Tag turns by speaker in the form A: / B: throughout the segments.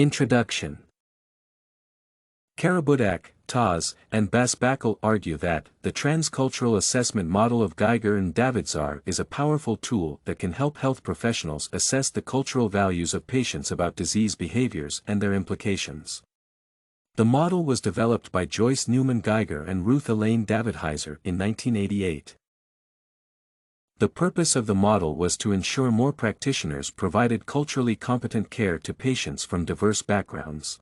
A: Introduction. Karabudak, Taz, and Basbakkal argue that the transcultural assessment model of Giger and Davidhizar is a powerful tool that can help health professionals assess the cultural values of patients about disease behaviors and their implications. The model was developed by Joyce Newman Giger and Ruth Elaine Davidhizar in 1988. The purpose of the model was to ensure more practitioners provided culturally competent care to patients from diverse backgrounds.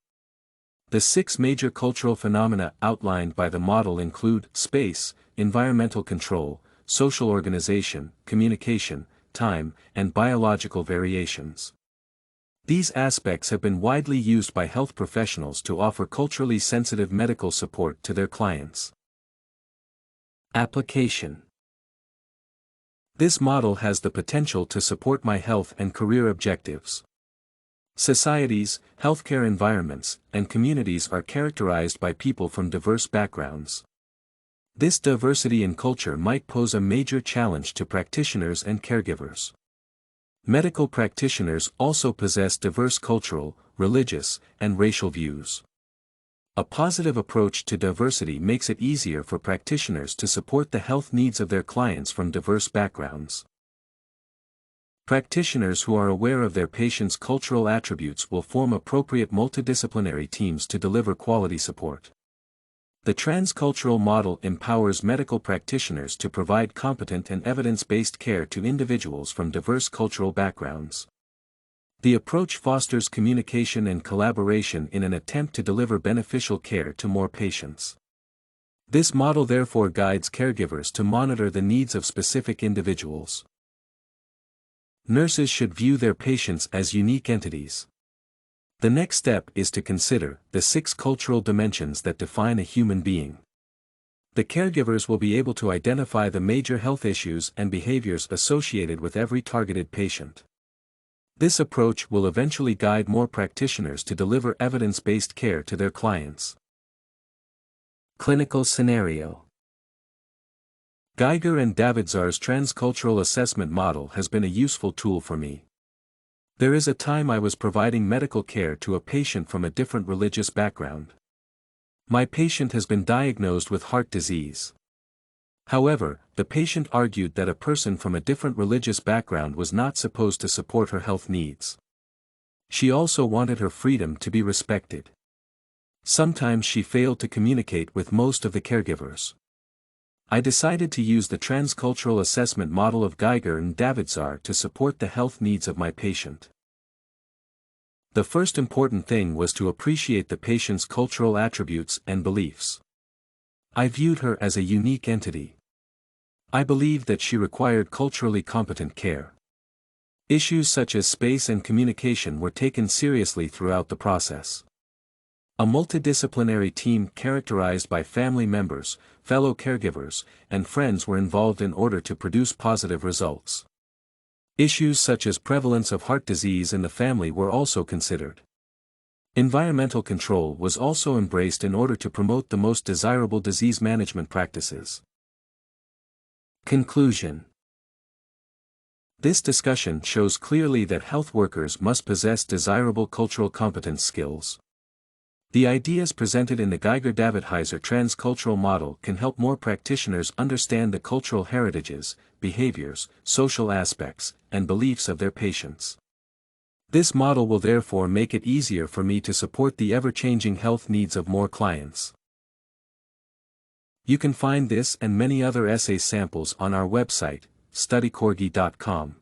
A: The 6 major cultural phenomena outlined by the model include space, environmental control, social organization, communication, time, and biological variations. These aspects have been widely used by health professionals to offer culturally sensitive medical support to their clients. Application. This model has the potential to support my health and career objectives. Societies, healthcare environments, and communities are characterized by people from diverse backgrounds. This diversity in culture might pose a major challenge to practitioners and caregivers. Medical practitioners also possess diverse cultural, religious, and racial views. A positive approach to diversity makes it easier for practitioners to support the health needs of their clients from diverse backgrounds. Practitioners who are aware of their patients' cultural attributes will form appropriate multidisciplinary teams to deliver quality support. The transcultural model empowers medical practitioners to provide competent and evidence-based care to individuals from diverse cultural backgrounds. The approach fosters communication and collaboration in an attempt to deliver beneficial care to more patients. This model therefore guides caregivers to monitor the needs of specific individuals. Nurses should view their patients as unique entities. The next step is to consider the 6 cultural dimensions that define a human being. The caregivers will be able to identify the major health issues and behaviors associated with every targeted patient. This approach will eventually guide more practitioners to deliver evidence-based care to their clients. Clinical scenario. Giger and Davidhizar's transcultural assessment model has been a useful tool for me. There is a time I was providing medical care to a patient from a different religious background. My patient has been diagnosed with heart disease. However, the patient argued that a person from a different religious background was not supposed to support her health needs. She also wanted her freedom to be respected. Sometimes she failed to communicate with most of the caregivers. I decided to use the transcultural assessment model of Giger and Davidhizar to support the health needs of my patient. The first important thing was to appreciate the patient's cultural attributes and beliefs. I viewed her as a unique entity. I believed that she required culturally competent care. Issues such as space and communication were taken seriously throughout the process. A multidisciplinary team characterized by family members, fellow caregivers, and friends were involved in order to produce positive results. Issues such as prevalence of heart disease in the family were also considered. Environmental control was also embraced in order to promote the most desirable disease management practices. Conclusion. This discussion shows clearly that health workers must possess desirable cultural competence skills. The ideas presented in the Giger-Davidhizar transcultural model can help more practitioners understand the cultural heritages, behaviors, social aspects, and beliefs of their patients. This model will therefore make it easier for me to support the ever-changing health needs of more clients. You can find this and many other essay samples on our website, studycorgi.com.